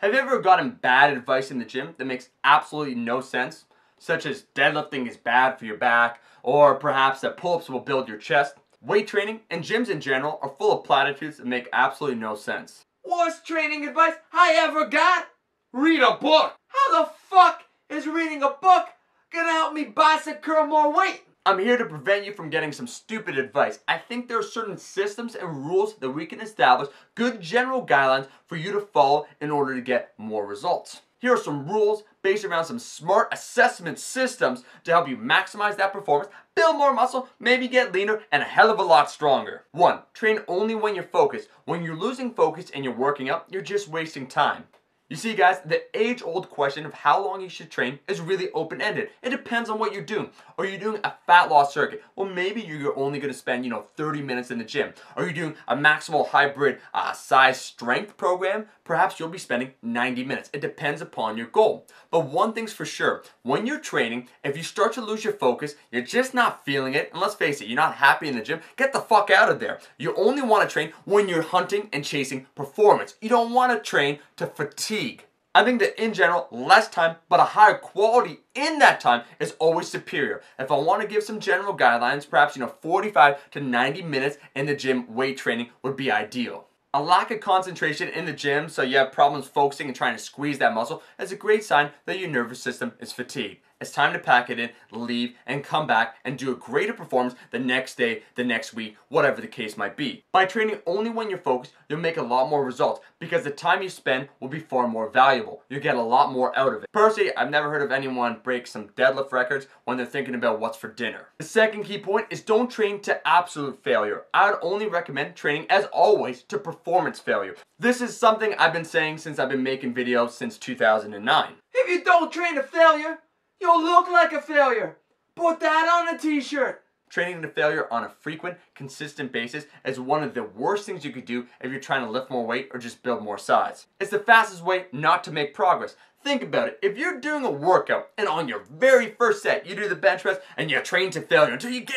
Have you ever gotten bad advice in the gym that makes absolutely no sense? Such as deadlifting is bad for your back, or perhaps that pull-ups will build your chest. Weight training and gyms in general are full of platitudes that make absolutely no sense. Worst training advice I ever got? Read a book. How the fuck is reading a book gonna help me bicep curl more weight? I'm here to prevent you from getting some stupid advice. I think there are certain systems and rules that we can establish, good general guidelines for you to follow in order to get more results. Here are some rules based around some smart assessment systems to help you maximize that performance, build more muscle, maybe get leaner, and a hell of a lot stronger. 1. Train only when you're focused. When you're losing focus and you're working out, you're just wasting time. You see guys, the age-old question of how long you should train is really open-ended. It depends on what you're doing. Are you doing a fat loss circuit? Well, maybe you're only going to spend 30 minutes in the gym. Are you doing a maximal hybrid size strength program? Perhaps you'll be spending 90 minutes. It depends upon your goal. But one thing's for sure, when you're training, if you start to lose your focus, you're just not feeling it, and let's face it, you're not happy in the gym, get the fuck out of there. You only want to train when you're hunting and chasing performance. You don't want to train to fatigue. I think that in general, less time, but a higher quality in that time is always superior. If I want to give some general guidelines, perhaps 45 to 90 minutes in the gym weight training would be ideal. A lack of concentration in the gym, so you have problems focusing and trying to squeeze that muscle, is a great sign that your nervous system is fatigued. It's time to pack it in, leave, and come back and do a greater performance the next day, the next week, whatever the case might be. By training only when you're focused, you'll make a lot more results because the time you spend will be far more valuable. You'll get a lot more out of it. Personally, I've never heard of anyone break some deadlift records when they're thinking about what's for dinner. The second key point is don't train to absolute failure. I would only recommend training, as always, to performance failure. This is something I've been saying since I've been making videos since 2009. If you don't train to failure, you'll look like a failure. Put that on a t-shirt. Training to failure on a frequent, consistent basis is one of the worst things you could do if you're trying to lift more weight or just build more size. It's the fastest way not to make progress. Think about it. If you're doing a workout and on your very first set you do the bench press and you train to failure until you get,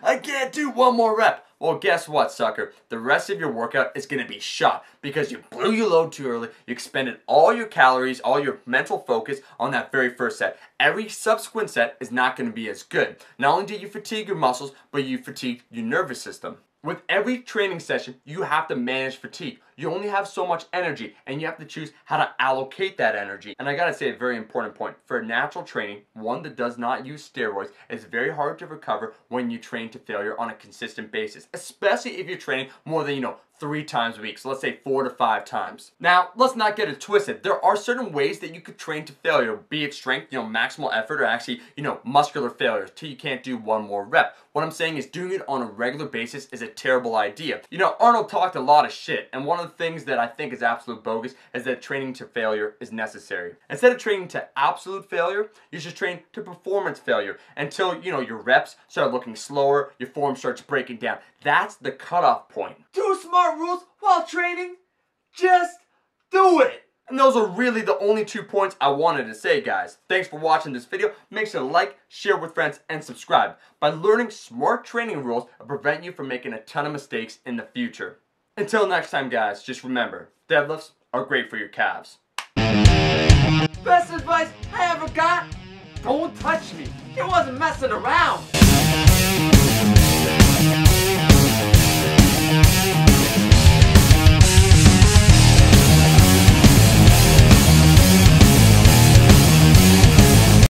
I can't do one more rep. Well, guess what, sucker? The rest of your workout is going to be shot because you blew your load too early, you expended all your calories, all your mental focus on that very first set. Every subsequent set is not going to be as good. Not only did you fatigue your muscles, but you fatigued your nervous system. With every training session, you have to manage fatigue. You only have so much energy, and you have to choose how to allocate that energy. And I gotta say a very important point. For natural training, one that does not use steroids, it's very hard to recover when you train to failure on a consistent basis, especially if you're training more than, 3 times a week. So let's say 4 to 5 times. Now, let's not get it twisted. There are certain ways that you could train to failure, be it strength, maximal effort, or actually, muscular failure, till you can't do one more rep. What I'm saying is doing it on a regular basis is a terrible idea. Arnold talked a lot of shit, and one of the things that I think is absolute bogus is that training to failure is necessary. Instead of training to absolute failure, you should train to performance failure until, your reps start looking slower, your form starts breaking down. That's the cutoff point. 2 smart rules while training. Just do it. And those are really the only 2 points I wanted to say, guys. Thanks for watching this video. Make sure to like, share with friends, and subscribe. By learning smart training rules, it'll prevent you from making a ton of mistakes in the future. Until next time, guys, just remember, deadlifts are great for your calves. Best advice I ever got? Don't touch me. It wasn't messing around.